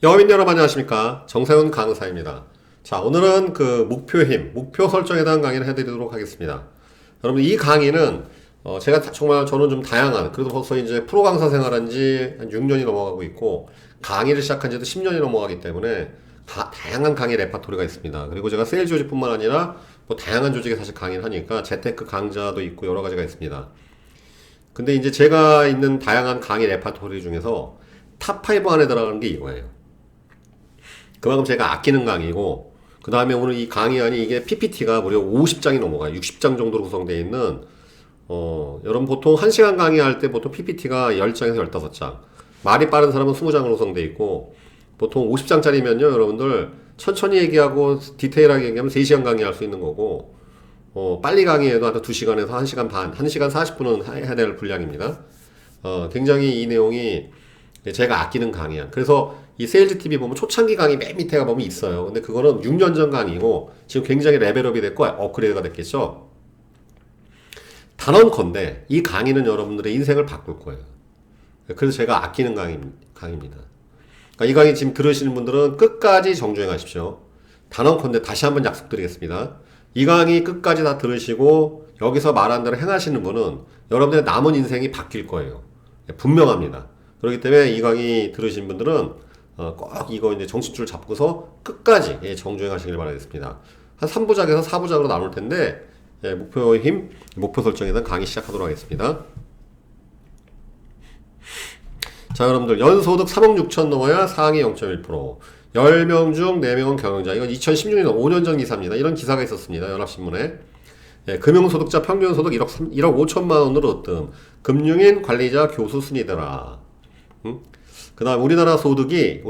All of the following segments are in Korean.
영업인 여러분 안녕하십니까? 정세훈 강사입니다. 자, 오늘은 그 목표 설정에 대한 강의를 해드리도록 하겠습니다. 여러분, 이 강의는 제가 정말 저는 좀 다양한, 그래도 벌써 이제 프로 강사 생활한 지 한 6년이 넘어가고 있고, 강의를 시작한 지도 10년이 넘어가기 때문에 다양한 강의 레파토리가 있습니다. 그리고 제가 세일즈 조직뿐만 아니라 뭐 다양한 조직에 사실 강의를 하니까 재테크 강좌도 있고 여러 가지가 있습니다. 근데 이제 제가 있는 다양한 강의 레파토리 중에서 탑5 안에 들어가는 게 이거예요. 그만큼 제가 아끼는 강의고, 그 다음에 오늘 이 강의안이 이게 PPT가 무려 50장이 넘어가요. 60장 정도로 구성되어 있는, 여러분 보통 1시간 강의할 때 보통 PPT가 10장에서 15장. 말이 빠른 사람은 20장으로 구성되어 있고, 보통 50장짜리면요, 여러분들 천천히 얘기하고 디테일하게 얘기하면 3시간 강의할 수 있는 거고, 빨리 강의해도 한 2시간에서 1시간 반, 1시간 40분은 해야 될 분량입니다. 굉장히 이 내용이 제가 아끼는 강의야. 그래서 이 세일즈 TV 보면 초창기 강의 맨 밑에가 보면 있어요. 근데 그거는 6년 전 강의고 지금 굉장히 레벨업이 됐고 업그레이드가 됐겠죠. 단언컨대 이 강의는 여러분들의 인생을 바꿀 거예요. 그래서 제가 아끼는 강의입니다. 그러니까 이 강의 지금 들으시는 분들은 끝까지 정주행 하십시오. 단언컨대 다시 한번 약속드리겠습니다. 이 강의 끝까지 다 들으시고 여기서 말한 대로 행하시는 분은 여러분들의 남은 인생이 바뀔 거예요. 분명합니다. 그렇기 때문에 이 강의 들으신 분들은 꼭 이거 이제 정신줄 잡고서 끝까지 정주행 하시길 바라겠습니다. 한 3부작에서 4부작으로 나눌 텐데, 목표의 힘, 목표 설정에 대한 강의 시작하도록 하겠습니다. 자, 여러분들 연소득 3억 6천 넘어야 상위 0.1%. 10명 중 4명은 경영자. 이건 2016년 5년 전 기사입니다. 이런 기사가 있었습니다. 연합신문에. 금융소득자 평균소득 1억 5천만 원으로 으뜸. 금융인, 관리자, 교수 순이더라. 그 다음 우리나라에서 소득이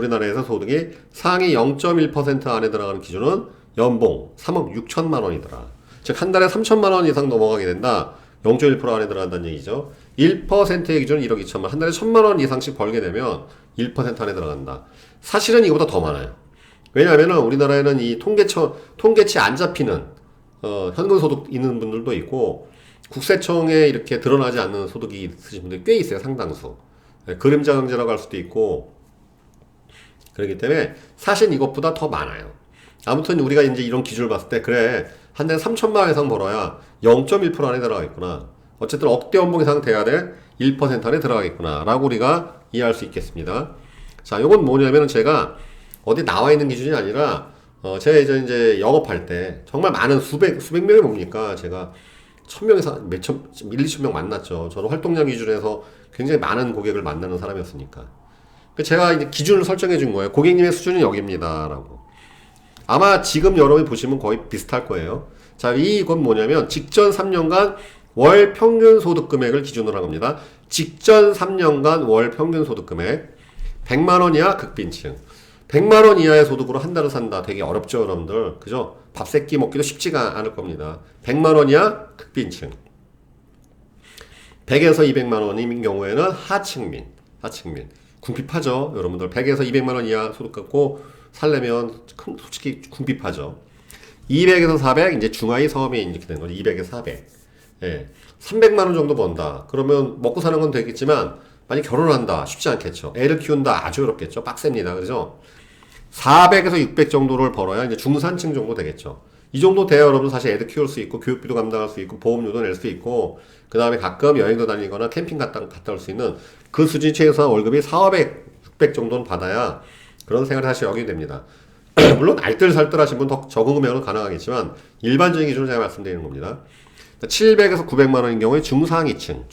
상위 0.1% 안에 들어가는 기준은 연봉 3억 6천만 원이더라. 즉 한 달에 3천만 원 이상 넘어가게 된다. 0.1% 안에 들어간다는 얘기죠. 1%의 기준은 1억 2천만 원. 한 달에 1천만 원 이상씩 벌게 되면 1% 안에 들어간다. 사실은 이거보다 더 많아요. 왜냐하면 우리나라에는 이 통계치 안 잡히는 현금 소득 있는 분들도 있고, 국세청에 이렇게 드러나지 않는 소득이 있으신 분들이 꽤 있어요. 상당수. 그림자 경제라고 할 수도 있고, 그렇기 때문에 사실 이것보다 더 많아요. 아무튼 우리가 이제 이런 기준을 봤을 때, 그래, 한 달에 3천만 원 이상 벌어야 0.1% 안에 들어가겠구나. 어쨌든 억대 연봉 이상 돼야 돼 1% 안에 들어가겠구나. 라고 우리가 이해할 수 있겠습니다. 자, 이건 뭐냐면 제가 어디 나와 있는 기준이 아니라, 제가 이제 영업할 때 정말 많은 수백 명이 뭡니까? 제가 1000명 이상, 1, 2천 명 만났죠. 저는 활동량 기준에서 굉장히 많은 고객을 만나는 사람이었으니까. 제가 이제 기준을 설정해 준 거예요. 고객님의 수준은 여기입니다. 라고. 아마 지금 여러분이 보시면 거의 비슷할 거예요. 자, 이건 뭐냐면 직전 3년간 월 평균 소득 금액을 기준으로 한 겁니다. 직전 3년간 월 평균 소득 금액. 100만 원 이하 극빈층. 100만 원 이하의 소득으로 한 달을 산다. 되게 어렵죠, 여러분들. 그죠? 밥 세끼 먹기도 쉽지가 않을 겁니다. 100만 원 이하 극빈층. 100에서 200만 원인 경우에는 하층민. 궁핍하죠, 여러분들. 100에서 200만 원 이하 소득 갖고 살려면 솔직히 궁핍하죠. 200에서 400, 이제 중하위 서민 이렇게 되는 거죠. 200에서 400. 300만 원 정도 번다. 그러면 먹고 사는 건 되겠지만, 만약 결혼한다. 쉽지 않겠죠. 애를 키운다. 아주 어렵겠죠. 빡셉니다. 그죠? 400에서 600 정도를 벌어야 이제 중산층 정도 되겠죠. 이 정도 돼야 여러분 사실 애들 키울 수 있고, 교육비도 감당할 수 있고, 보험료도 낼 수 있고, 그 다음에 가끔 여행도 다니거나 캠핑 갔다 올 수 있는 그 수준이 최소한 월급이 400, 600 정도는 받아야 그런 생활을 사실 여기게 됩니다. 물론 알뜰살뜰 하신 분 더 적은 금액은 가능하겠지만, 일반적인 기준으로 제가 말씀드리는 겁니다. 700에서 900만 원인 경우에 중상위층.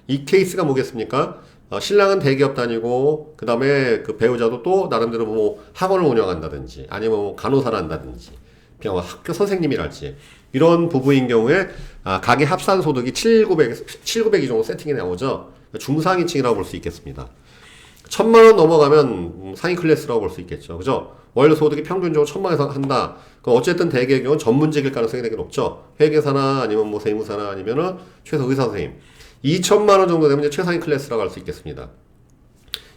이 케이스가 뭐겠습니까? 신랑은 대기업 다니고, 그 다음에 그 배우자도 또 나름대로 뭐 학원을 운영한다든지, 아니면 뭐 간호사를 한다든지, 그냥 학교 선생님이랄지, 이런 부부인 경우에, 가계 합산 소득이 7,900이 정도 세팅이 나오죠? 중상위층이라고 볼 수 있겠습니다. 1,000만 원 넘어가면 상위 클래스라고 볼 수 있겠죠. 그죠? 월 소득이 평균적으로 1,000만 원 이상 한다. 그럼 어쨌든 대개의 경우는 전문직일 가능성이 되게 높죠. 회계사나 아니면 뭐 세무사나 아니면은 최소 의사 선생님. 2천만 원 정도 되면 이제 최상위 클래스라고 할 수 있겠습니다.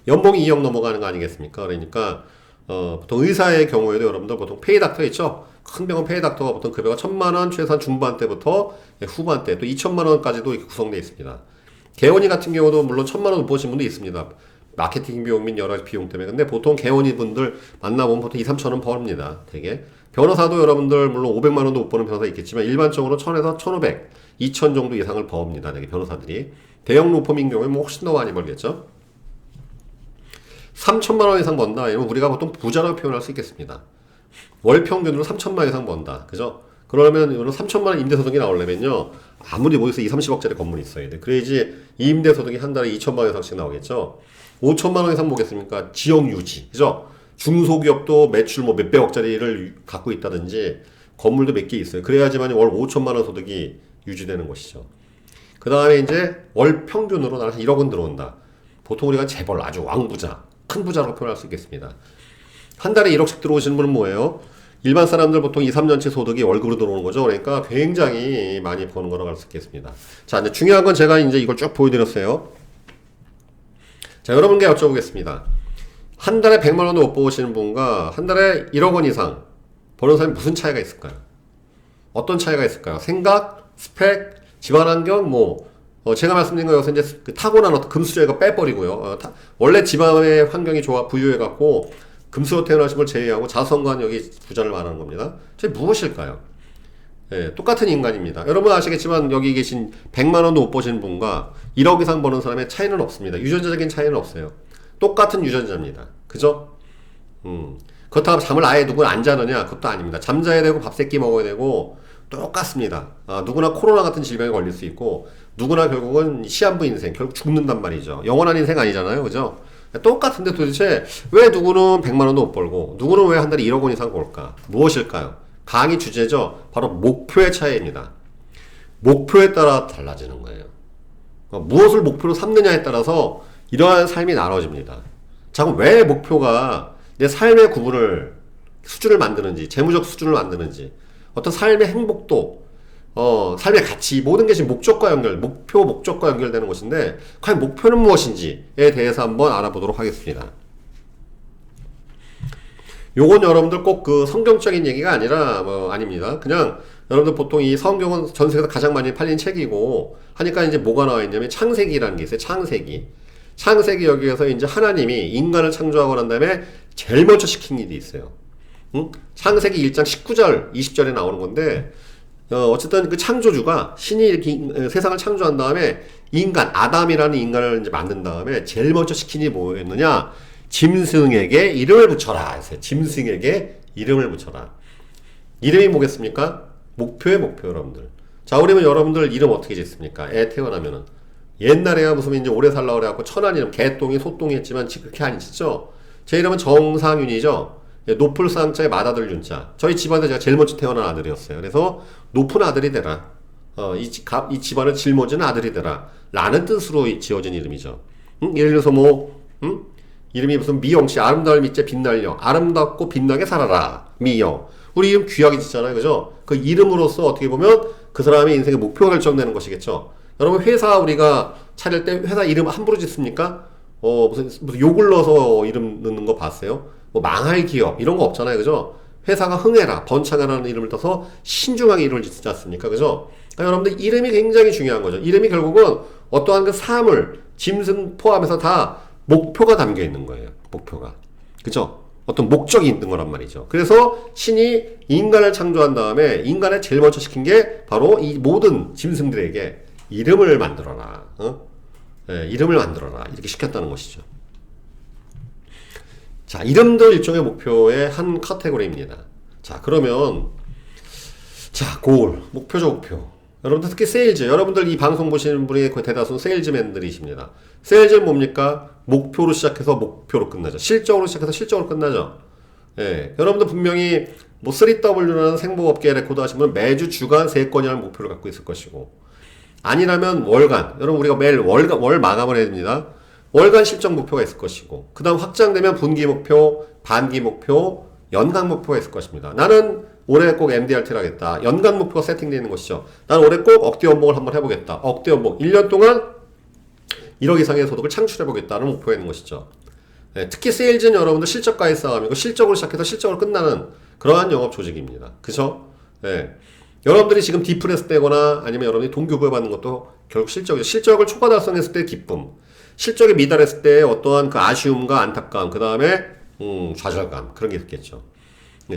연봉이 2억 넘어가는 거 아니겠습니까? 그러니까 보통 의사의 경우에도 여러분들 보통 페이닥터 있죠? 큰 병원 페이닥터가 보통 급여가 1,000만 원 최소한 중반대부터 후반대 또 2천만 원까지도 이렇게 구성되어 있습니다. 개원이 같은 경우도 물론 1,000만 원 못 보신 분도 있습니다. 마케팅 비용 및 여러 가지 비용 때문에. 근데 보통 개원이 분들 만나보면 보통 2, 3천 원 벌입니다. 되게. 변호사도 여러분들 물론 500만 원도 못 버는 변호사 있겠지만 일반적으로 1000에서 1500, 2000 정도 이상을 버옵니다. 되게 변호사들이. 대형 로펌인 경우에 뭐 훨씬 더 많이 벌겠죠. 3천만 원 이상 번다. 이러면 우리가 보통 부자라고 표현할 수 있겠습니다. 월 평균으로 3천만 원 이상 번다. 그죠? 그러면 이런 3천만 원 임대소득이 나오려면요. 아무리 모여서 2, 30억짜리 건물이 있어야 돼. 그래야지 임대소득이 한 달에 2천만 원 이상씩 나오겠죠. 5천만 원 이상 보겠습니까? 지역 유지. 그죠? 중소기업도 매출 뭐 몇백억짜리를 갖고 있다든지 건물도 몇 개 있어요. 그래야지만 월 5천만 원 소득이 유지되는 것이죠. 그 다음에 이제 월 평균으로 나는 1억 원 들어온다. 보통 우리가 재벌 아주 왕부자, 큰 부자라고 표현할 수 있겠습니다. 한 달에 1억씩 들어오시는 분은 뭐예요? 일반 사람들 보통 2, 3년치 소득이 월급으로 들어오는 거죠. 그러니까 굉장히 많이 버는 거라고 할 수 있겠습니다. 자, 근데 중요한 건 제가 이제 이걸 쭉 보여드렸어요. 자, 여러분께 여쭤보겠습니다. 한 달에 100만 원도 못 버시는 분과 한 달에 1억 원 이상 버는 사람이 무슨 차이가 있을까요? 어떤 차이가 있을까요? 생각, 스펙, 집안 환경, 제가 말씀드린 거 여기서 이제 그 타고난 어떤 금수저 이거 빼버리고요. 원래 집안의 환경이 좋아, 부유해갖고, 금수저 태어나신 걸 제외하고 자성관 여기 부자를 말하는 겁니다. 저게 무엇일까요? 예, 똑같은 인간입니다. 여러분 아시겠지만 여기 계신 100만 원도 못 버시는 분과 1억 이상 버는 사람의 차이는 없습니다. 유전자적인 차이는 없어요. 똑같은 유전자입니다. 그죠? 그렇다고 잠을 아예 누구나 안 자느냐? 그것도 아닙니다. 잠자야 되고 밥 세끼 먹어야 되고 똑같습니다. 누구나 코로나 같은 질병에 걸릴 수 있고 누구나 결국은 시한부 인생, 결국 죽는단 말이죠. 영원한 인생 아니잖아요. 그죠? 똑같은데 도대체 왜 누구는 100만 원도 못 벌고 누구는 왜 한 달에 1억 원 이상 벌까? 무엇일까요? 강의 주제죠. 바로 목표의 차이입니다. 목표에 따라 달라지는 거예요. 무엇을 목표로 삼느냐에 따라서 이러한 삶이 나눠집니다. 자, 그럼 왜 목표가 내 삶의 수준을 만드는지, 재무적 수준을 만드는지, 어떤 삶의 행복도, 삶의 가치, 모든 게 지금 목적과 목적과 연결되는 것인데, 과연 목표는 무엇인지에 대해서 한번 알아보도록 하겠습니다. 요건 여러분들 꼭 그 성경적인 얘기가 아니라, 아닙니다. 그냥 여러분들 보통 이 성경은 전 세계에서 가장 많이 팔린 책이고, 하니까 이제 뭐가 나와 있냐면 창세기라는 게 있어요. 창세기 여기에서 이제 하나님이 인간을 창조하고 난 다음에 제일 먼저 시킨 일이 있어요. 창세기 1장 19절, 20절에 나오는 건데, 어쨌든 그 창조주가 신이 이렇게 세상을 창조한 다음에 아담이라는 인간을 이제 만든 다음에 제일 먼저 시킨 일이 뭐였느냐? 짐승에게 이름을 붙여라. 짐승에게 이름을 붙여라. 이름이 뭐겠습니까? 목표, 여러분들. 자, 그러면 여러분들 이름 어떻게 짓습니까? 애 태어나면은. 옛날에야 무슨 이제 오래 살라고 그래갖고 천한 이름, 개똥이, 소똥이 했지만 지금 그렇게 안 짓죠? 제 이름은 정상윤이죠? 높을 쌍자에 맏아들 윤자. 저희 집안에 제가 제일 먼저 태어난 아들이었어요. 그래서 높은 아들이 되라. 이 집안을 짊어지는 아들이 되라. 라는 뜻으로 지어진 이름이죠. 예를 들어서 이름이 무슨 미영씨, 아름다울 밑에 빛날려. 아름답고 빛나게 살아라. 미영. 우리 이름 귀하게 짓잖아요. 그죠? 그 이름으로써 어떻게 보면 그 사람의 인생의 목표가 결정되는 것이겠죠. 여러분 회사 우리가 차릴 때 회사 이름 함부로 짓습니까? 무슨 욕을 넣어서 이름 넣는 거 봤어요? 망할 기업 이런 거 없잖아요. 그죠? 회사가 흥해라, 번창하라는 이름을 떠서 신중하게 이름을 짓지 않습니까? 그죠? 그러니까 여러분들 이름이 굉장히 중요한 거죠. 이름이 결국은 어떠한 그 사물, 짐승 포함해서 다 목표가 담겨 있는 거예요. 목표가. 그죠? 어떤 목적이 있는 거란 말이죠. 그래서 신이 인간을 창조한 다음에 인간을 제일 먼저 시킨 게 바로 이 모든 짐승들에게 이름을 만들어라. 이름을 만들어라. 이렇게 시켰다는 것이죠. 자, 이름도 일종의 목표의 한 카테고리입니다. 자, 그러면 목표죠, 목표. 여러분들 특히 세일즈, 여러분들 이 방송 보시는 분이 거의 대다수는 세일즈맨들이십니다. 세일즈는 뭡니까? 목표로 시작해서 목표로 끝나죠. 실적으로 시작해서 실적으로 끝나죠. 예, 여러분들 분명히 3W라는 생보업계 레코드 하신 분은 매주 주간 3건이라는 목표를 갖고 있을 것이고, 아니라면 월간, 여러분 우리가 매일 월 마감을 해야 됩니다. 월간 실적 목표가 있을 것이고, 그 다음 확장되면 분기 목표, 반기 목표, 연간 목표가 있을 것입니다. 나는 올해 꼭 MDRT를 하겠다. 연간 목표가 세팅되어 있는 것이죠. 나는 올해 꼭 억대 연봉을 한번 해보겠다. 억대 연봉. 1년 동안 1억 이상의 소득을 창출해보겠다는 목표가 있는 것이죠. 네, 특히 세일즈는 여러분들 실적과의 싸움이고, 실적으로 시작해서 실적으로 끝나는 그러한 영업 조직입니다. 그죠? 네. 여러분들이 지금 디프레스 되거나 아니면 여러분이 동기부여 받는 것도 결국 실적이죠. 실적을 초과 달성했을 때 기쁨. 실적이 미달했을 때 어떠한 그 아쉬움과 안타까움, 그 다음에 좌절감 그런 게 있겠죠.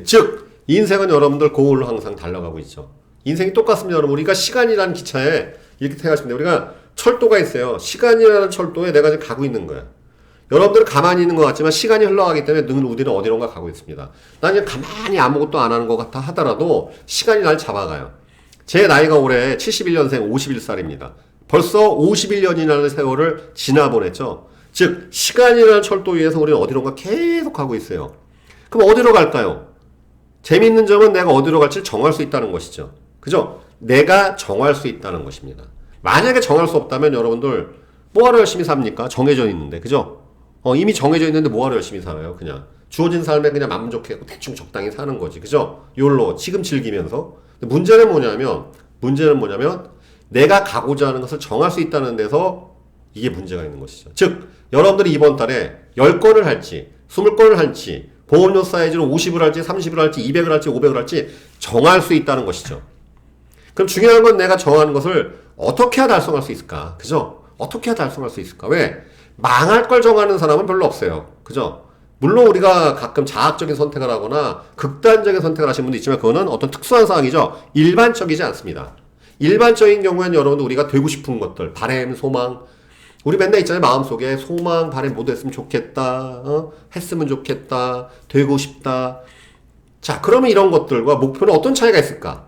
즉 인생은 여러분들 고울로 항상 달려가고 있죠. 인생이 똑같습니다. 여러분 우리가 시간이라는 기차에 이렇게 생각하시면 돼요. 우리가 철도가 있어요. 시간이라는 철도에 내가 지금 가고 있는 거야. 여러분들은 가만히 있는 것 같지만 시간이 흘러가기 때문에 늘 우리는 어디론가 가고 있습니다. 나는 그냥 가만히 아무것도 안 하는 것 같아 하더라도 시간이 날 잡아가요. 제 나이가 올해 71년생 51살입니다. 벌써 51년이라는 세월을 지나보냈죠. 즉 시간이라는 철도 위에서 우리는 어디론가 계속 가고 있어요. 그럼 어디로 갈까요? 재밌는 점은 내가 어디로 갈지 정할 수 있다는 것이죠. 그죠? 내가 정할 수 있다는 것입니다. 만약에 정할 수 없다면 여러분들 뭐하러 열심히 삽니까? 정해져 있는데. 그죠? 이미 정해져 있는데 뭐하러 열심히 살아요? 그냥 주어진 삶에 그냥 만족해 대충 적당히 사는 거지. 그죠? 욜로 지금 즐기면서. 문제는 뭐냐면 내가 가고자 하는 것을 정할 수 있다는 데서 이게 문제가 있는 것이죠. 즉 여러분들이 이번 달에 10건을 할지 20건을 할지 보험료 사이즈로 50을 할지 30을 할지 200을 할지 500을 할지 정할 수 있다는 것이죠. 그럼 중요한 건 내가 정한 것을 어떻게 해야 달성할 수 있을까? 그죠? 어떻게 해야 달성할 수 있을까? 왜? 망할 걸 정하는 사람은 별로 없어요. 그죠? 물론 우리가 가끔 자학적인 선택을 하거나 극단적인 선택을 하시는 분도 있지만 그거는 어떤 특수한 상황이죠. 일반적이지 않습니다. 일반적인 경우에는 여러분들 우리가 되고 싶은 것들, 바램, 소망, 우리 맨날 있잖아요. 마음속에 소망, 바램 모두 했으면 좋겠다. 했으면 좋겠다. 되고 싶다. 자, 그러면 이런 것들과 목표는 어떤 차이가 있을까?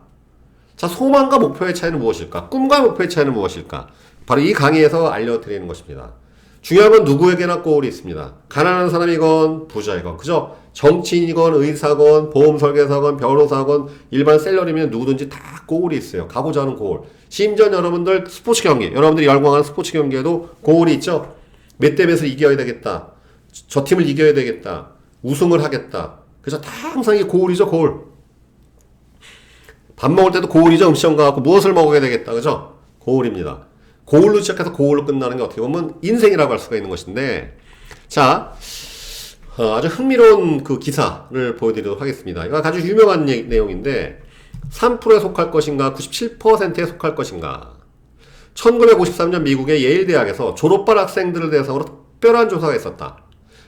자, 소망과 목표의 차이는 무엇일까? 꿈과 목표의 차이는 무엇일까? 바로 이 강의에서 알려드리는 것입니다. 중요한 건 누구에게나 고울이 있습니다. 가난한 사람이건 부자이건, 그죠? 정치인이건 의사건 보험설계사건 변호사건 일반 셀러리면 누구든지 다 고울이 있어요. 가고자 하는 고울. 심지어 여러분들 스포츠 경기, 여러분들이 열광하는 스포츠 경기에도 고울이 있죠. 몇 대 몇을 이겨야 되겠다. 저 팀을 이겨야 되겠다. 우승을 하겠다. 그래서 다 항상 이게 고울이죠, 고울. 밥 먹을 때도 고울이죠. 음식점 가고 무엇을 먹어야 되겠다. 그죠? 고울입니다. 고울로 시작해서 고울로 끝나는 게 어떻게 보면 인생이라고 할 수가 있는 것인데, 자, 아주 흥미로운 그 기사를 보여드리도록 하겠습니다. 이거 아주 유명한 내용인데, 3%에 속할 것인가, 97%에 속할 것인가. 1953년 미국의 예일 대학에서 졸업반 학생들을 대상으로 특별한 조사가 있었다.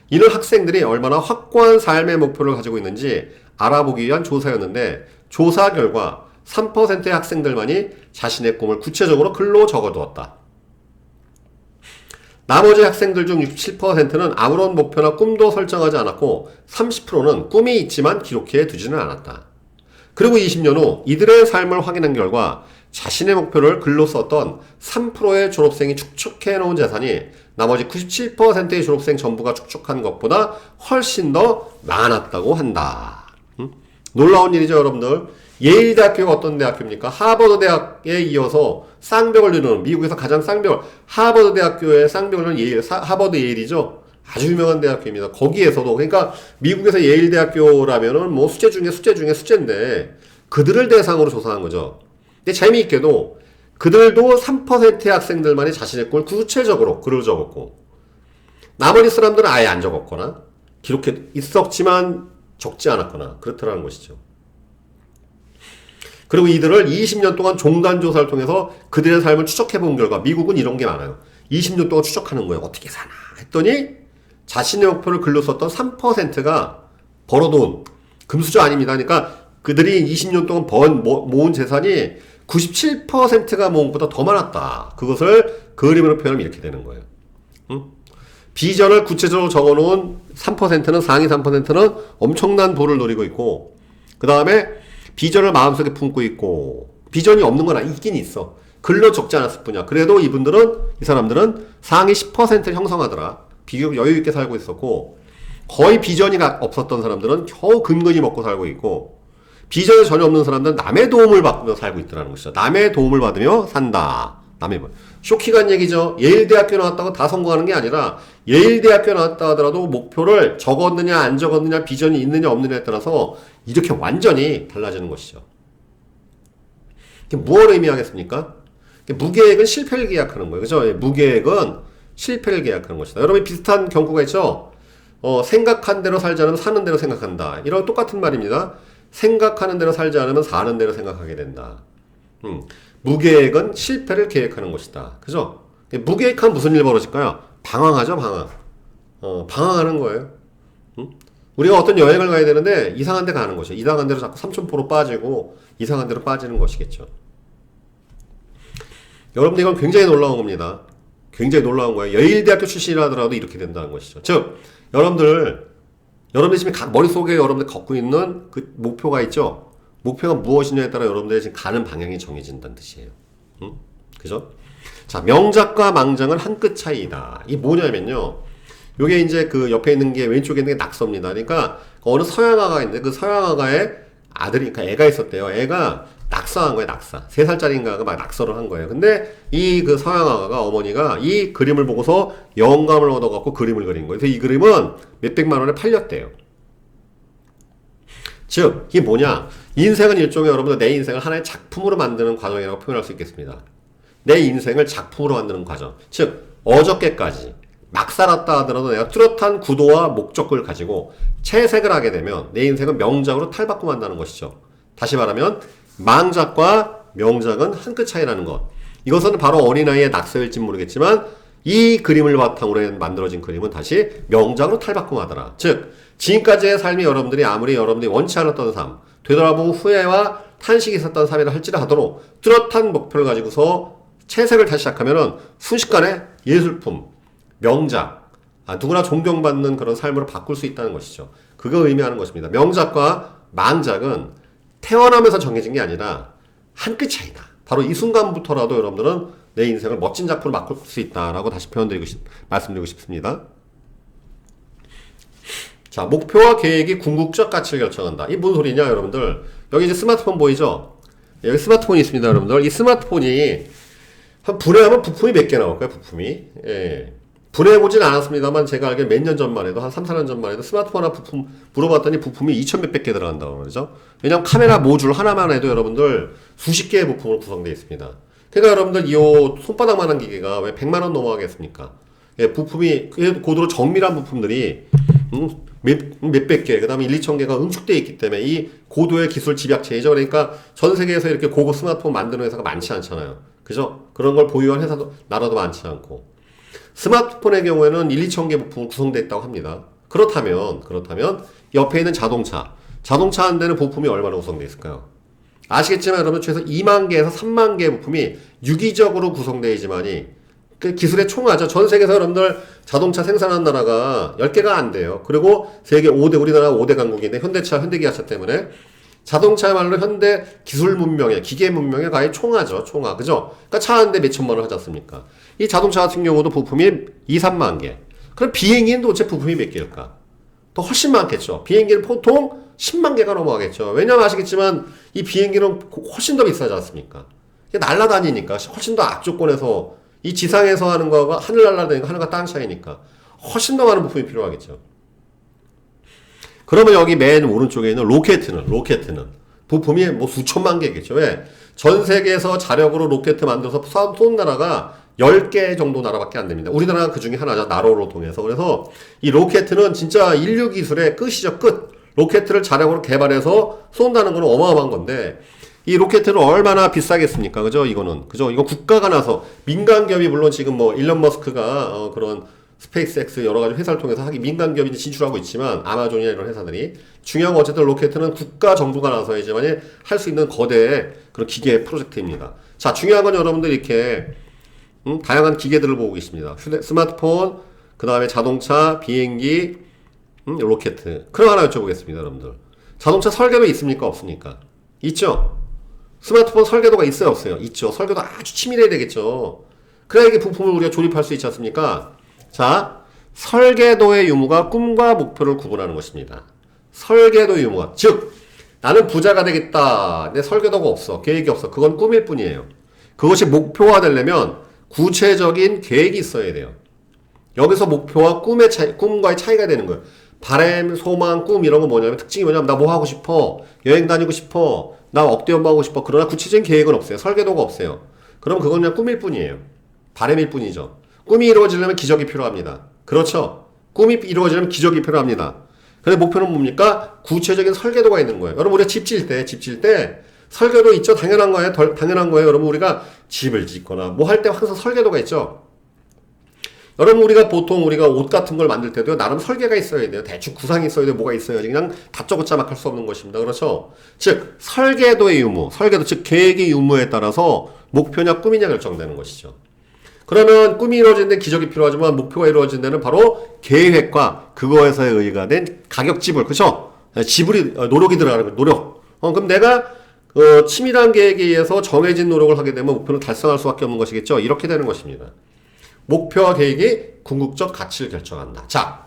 이는 학생들이 얼마나 확고한 삶의 목표를 가지고 있는지 알아보기 위한 조사였는데, 조사 결과 3%의 학생들만이 자신의 꿈을 구체적으로 글로 적어두었다. 나머지 학생들 중 67%는 아무런 목표나 꿈도 설정하지 않았고 30%는 꿈이 있지만 기록해 두지는 않았다. 그리고 20년 후 이들의 삶을 확인한 결과 자신의 목표를 글로 썼던 3%의 졸업생이 축적해 놓은 재산이 나머지 97%의 졸업생 전부가 축적한 것보다 훨씬 더 많았다고 한다. 놀라운 일이죠, 여러분들. 예일 대학교가 어떤 대학교입니까? 하버드 대학에 이어서 쌍벽을 이루는, 미국에서 가장 쌍벽을, 하버드 대학교의 쌍벽을 이루는 하버드 예일이죠. 아주 유명한 대학교입니다. 거기에서도, 그러니까 미국에서 예일 대학교라면은 뭐 수재 중에 수재인데 그들을 대상으로 조사한 거죠. 근데 재미있게도 그들도 3%의 학생들만이 자신의 꿈을 구체적으로 글을 적었고, 나머지 사람들은 아예 안 적었거나 기록해 있었지만 적지 않았거나 그렇더라는 것이죠. 그리고 이들을 20년 동안 종간조사를 통해서 그들의 삶을 추적해본 결과 미국은 이런 게 많아요. 20년 동안 추적하는 거예요. 어떻게 사나 했더니 자신의 목표를 글로 썼던 3%가 벌어둔 금수저 아닙니다. 그러니까 그들이 20년 동안 모은 재산이 97%가 모은 것보다 더 많았다. 그것을 그림으로 표현하면 이렇게 되는 거예요. 비전을 구체적으로 적어놓은 3%는 상위 3%는 엄청난 부를 노리고 있고, 그 다음에 비전을 마음속에 품고 있고, 비전이 없는 건 있긴 있어. 글로 적지 않았을 뿐이야. 그래도 이 사람들은 상위 10%를 형성하더라. 비교적 여유 있게 살고 있었고, 거의 비전이 없었던 사람들은 겨우 근근히 먹고 살고 있고, 비전이 전혀 없는 사람들은 남의 도움을 받으며 살고 있더라는 것이죠. 남의 도움을 받으며 산다. 쇼킹한 얘기죠. 예일대학교 나왔다고 다 성공하는 게 아니라 예일대학교 나왔다 하더라도 목표를 적었느냐 안 적었느냐 비전이 있느냐 없느냐에 따라서 이렇게 완전히 달라지는 것이죠. 이게 무엇을 의미하겠습니까? 무계획은 실패를 계약하는 거예요. 그죠? 무계획은 실패를 계약하는 것이다. 여러분 비슷한 경구가 있죠? 생각한 대로 살지 않으면 사는 대로 생각한다. 이런 똑같은 말입니다. 생각하는 대로 살지 않으면 사는 대로 생각하게 된다. 무계획은 실패를 계획하는 것이다. 그죠? 무계획하면 무슨 일 벌어질까요? 방황하죠, 방황. 방황하는 거예요. 응? 우리가 어떤 여행을 가야 되는데 이상한 데 가는 것이죠. 이상한 데로 자꾸 삼천포로 빠지고 이상한 데로 빠지는 것이겠죠. 여러분들 이건 굉장히 놀라운 겁니다. 굉장히 놀라운 거예요. 여의대학교 출신이라 하더라도 이렇게 된다는 것이죠. 즉, 여러분들 지금 머릿속에 여러분들 갖고 있는 그 목표가 있죠? 목표가 무엇이냐에 따라 여러분들이 지금 가는 방향이 정해진다는 뜻이에요. 응? 그죠? 자, 명작과 망작은 한 끗 차이다. 이 뭐냐면요. 요게 이제 그 옆에 있는 게 왼쪽에 있는 게 낙서입니다. 그러니까 어느 서양아가 있는데 그 서양아가의 아들이, 그러니까 애가 있었대요. 애가 낙서한 거예요, 낙서. 3살짜리인가가 막 낙서를 한 거예요. 근데 이 그 서양아가, 어머니가 이 그림을 보고서 영감을 얻어갖고 그림을 그린 거예요. 그래서 이 그림은 몇백만 원에 팔렸대요. 즉, 이게 뭐냐. 인생은 일종의 여러분들 내 인생을 하나의 작품으로 만드는 과정이라고 표현할 수 있겠습니다. 내 인생을 작품으로 만드는 과정. 즉, 어저께까지 막 살았다 하더라도 내가 뚜렷한 구도와 목적을 가지고 채색을 하게 되면 내 인생은 명작으로 탈바꿈한다는 것이죠. 다시 말하면 망작과 명작은 한 끗 차이라는 것. 이것은 바로 어린아이의 낙서일지 모르겠지만 이 그림을 바탕으로 만들어진 그림은 다시 명작으로 탈바꿈하더라. 즉 지금까지의 삶이 아무리 여러분들이 원치 않았던 삶, 되돌아보고 후회와 탄식이 있었던 삶이라 할지라도 뚜렷한 목표를 가지고서 채색을 다시 시작하면은 순식간에 예술품, 명작, 누구나 존경받는 그런 삶으로 바꿀 수 있다는 것이죠. 그거 의미하는 것입니다. 명작과 망작은 태어나면서 정해진 게 아니라 한 끗 차이다. 바로 이 순간부터라도 여러분들은 내 인생을 멋진 작품으로 바꿀 수 있다라고 다시 말씀드리고 싶습니다. 자, 목표와 계획이 궁극적 가치를 결정한다. 이 무슨 소리냐, 여러분들? 여기 이제 스마트폰 보이죠? 여기 스마트폰이 있습니다, 여러분들. 이 스마트폰이 분해하면 부품이 몇 개 나올까요, 부품이? 예. 분해해보진 않았습니다만 제가 알기로 몇 년 전만 해도 한 3, 4년 전만 해도 스마트폰 하나 부품 물어봤더니 부품이 2천 몇백 개 들어간다고 그러죠. 왜냐면 카메라 모듈 하나만 해도 여러분들 수십 개의 부품으로 구성되어 있습니다. 그러니까 여러분들 이 손바닥만한 기계가 왜 100만 원 넘어가겠습니까? 예, 부품이 고도로 정밀한 부품들이 몇백 개, 그 다음에 1, 2천 개가 응축되어 있기 때문에 이 고도의 기술 집약체이죠. 그러니까 전 세계에서 이렇게 고급 스마트폰 만드는 회사가 많지 않잖아요. 그죠? 그런 걸 보유한 회사도, 나라도 많지 않고. 스마트폰의 경우에는 1, 2천 개 부품으로 구성되어 있다고 합니다. 그렇다면 옆에 있는 자동차 한 대는 부품이 얼마나 구성되어 있을까요? 아시겠지만 여러분 최소 2만 개에서 3만 개의 부품이 유기적으로 구성되어 있지만이 그 기술의 총하죠. 전 세계에서 여러분들 자동차 생산하는 나라가 10개가 안 돼요. 그리고 세계 5대, 우리나라가 5대 강국인데 현대차, 현대기아차 때문에 자동차야말로 현대 기술 문명의, 기계 문명의 가히 총하죠. 총하. 그죠? 그러니까 차 한 대 몇 천만 원 하지 않습니까? 이 자동차 같은 경우도 부품이 2, 3만 개. 그럼 비행기는 도대체 부품이 몇 개일까? 더 훨씬 많겠죠. 비행기는 보통 10만 개가 넘어가겠죠. 왜냐면 아시겠지만 이 비행기는 훨씬 더 비싸지 않습니까? 날아다니니까 훨씬 더 악조건에서 이 지상에서 하는 거하고 하늘 날아다니는 거 하늘과 땅 차이니까 훨씬 더 많은 부품이 필요하겠죠. 그러면 여기 맨 오른쪽에 있는 로켓은 부품이 뭐 수천만 개겠죠. 왜? 전 세계에서 자력으로 로켓 만들어서 쏜 나라가 10개 정도 나라밖에 안 됩니다. 우리나라가 그 중에 하나죠. 나로로 통해서. 그래서 이 로켓은 진짜 인류 기술의 끝이죠. 끝. 로켓을 자력으로 개발해서 쏜다는 건 어마어마한 건데 이 로켓은 얼마나 비싸겠습니까? 그죠? 그죠? 이거 국가가 나서 민간 기업이 물론 지금 뭐 일론 머스크가 그런 스페이스X 여러 가지 회사를 통해서 민간 기업이 진출하고 있지만 아마존이나 이런 회사들이 중요한 건 어쨌든 로켓은 국가 정부가 나서야지만 할 수 있는 거대의 그런 기계 프로젝트입니다. 자, 중요한 건 여러분들 이렇게 다양한 기계들을 보고 계십니다. 스마트폰, 그 다음에 자동차, 비행기, 로켓. 그럼 하나 여쭤보겠습니다, 여러분들. 자동차 설계도 있습니까? 없습니까? 있죠? 스마트폰 설계도가 있어요? 없어요? 있죠. 설계도 아주 치밀해야 되겠죠. 그래야 이게 부품을 우리가 조립할 수 있지 않습니까? 자, 설계도의 유무가 꿈과 목표를 구분하는 것입니다. 설계도의 유무가. 즉, 나는 부자가 되겠다. 내 설계도가 없어. 계획이 없어. 그건 꿈일 뿐이에요. 그것이 목표화 되려면 구체적인 계획이 있어야 돼요. 여기서 목표와 꿈과의 차이가 되는 거예요. 바람, 소망, 꿈 이런 거 뭐냐면 특징이 뭐냐면 나 뭐 하고 싶어. 여행 다니고 싶어. 나 억대 연봉하고 싶어. 그러나 구체적인 계획은 없어요. 설계도가 없어요. 그럼 그건 그냥 꿈일 뿐이에요. 바람일 뿐이죠. 꿈이 이루어지려면 기적이 필요합니다. 그렇죠? 꿈이 이루어지려면 기적이 필요합니다. 근데 목표는 뭡니까? 구체적인 설계도가 있는 거예요. 여러분 우리가 집 질 때 설계도 있죠? 당연한 거예요. 여러분 우리가 집을 짓거나 뭐 할 때 항상 설계도가 있죠? 여러분 우리가 보통 우리가 옷 같은 걸 만들 때도 나름 설계가 있어야 돼요. 대충 구상이 있어야 돼요. 뭐가 있어야지 그냥 다짜고짜 막 할 수 없는 것입니다. 그렇죠? 즉 설계도의 유무, 설계도 즉 계획의 유무에 따라서 목표냐 꿈이냐 결정되는 것이죠. 그러면 꿈이 이루어지는 데 기적이 필요하지만 목표가 이루어지는 데는 바로 계획과 그거에서 의의가 된 가격 지불, 그렇죠? 지불이 노력이 들어가는 거예요. 노력. 그럼 내가 치밀한 계획에 의해서 정해진 노력을 하게 되면 목표는 달성할 수밖에 없는 것이겠죠. 이렇게 되는 것입니다. 목표와 계획이 궁극적 가치를 결정한다. 자,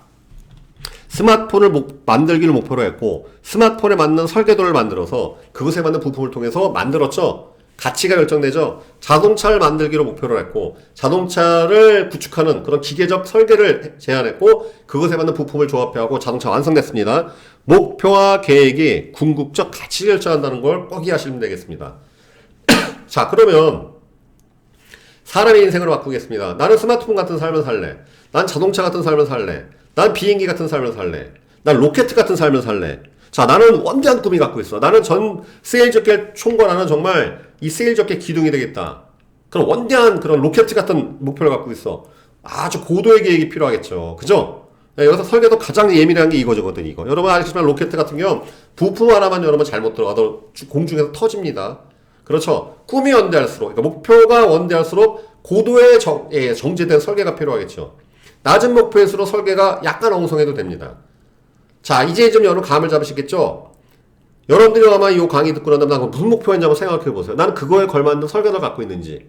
스마트폰을 만들기를 목표로 했고 스마트폰에 맞는 설계도를 만들어서 그것에 맞는 부품을 통해서 만들었죠. 가치가 결정되죠. 자동차를 만들기로 목표를 했고 자동차를 구축하는 그런 기계적 설계를 제안했고 그것에 맞는 부품을 조합해하고 자동차 완성됐습니다. 목표와 계획이 궁극적 가치를 결정한다는 걸 꼭 이해하시면 되겠습니다. 자, 그러면 사람의 인생으로 바꾸겠습니다. 나는 스마트폰 같은 삶을 살래. 난 자동차 같은 삶을 살래. 난 비행기 같은 삶을 살래. 난 로켓 같은 삶을 살래. 자, 나는 원대한 꿈이 갖고 있어. 나는 전 세일저켓 총괄하는 정말 이 세일저켓 기둥이 되겠다. 그런 원대한 그런 로켓 같은 목표를 갖고 있어. 아주 고도의 계획이 필요하겠죠. 그죠? 네, 여기서 설계도 가장 예민한 게 이거거든요. 이거. 여러분 아시지만 로켓 같은 경우 부품 하나만 여러분 잘못 들어가도 공중에서 터집니다. 그렇죠. 꿈이 원대할수록, 그러니까 목표가 원대할수록 고도의 정제된 설계가 필요하겠죠. 낮은 목표일수록 설계가 약간 엉성해도 됩니다. 자, 이제 좀 여러분 감을 잡으시겠죠? 여러분들이 아마 이 강의 듣고 난 다음에 난 무슨 목표인지 한번 생각해 보세요. 나는 그거에 걸맞는 설계를 갖고 있는지.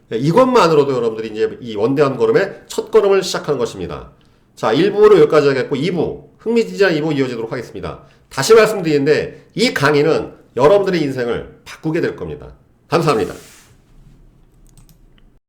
이것만으로도 여러분들이 이제 이 원대한 걸음의 첫 걸음을 시작하는 것입니다. 자, 1부로 여기까지 하겠고 2부, 흥미진진한 2부 이어지도록 하겠습니다. 다시 말씀드리는데 이 강의는 여러분들의 인생을 바꾸게 될 겁니다. 감사합니다.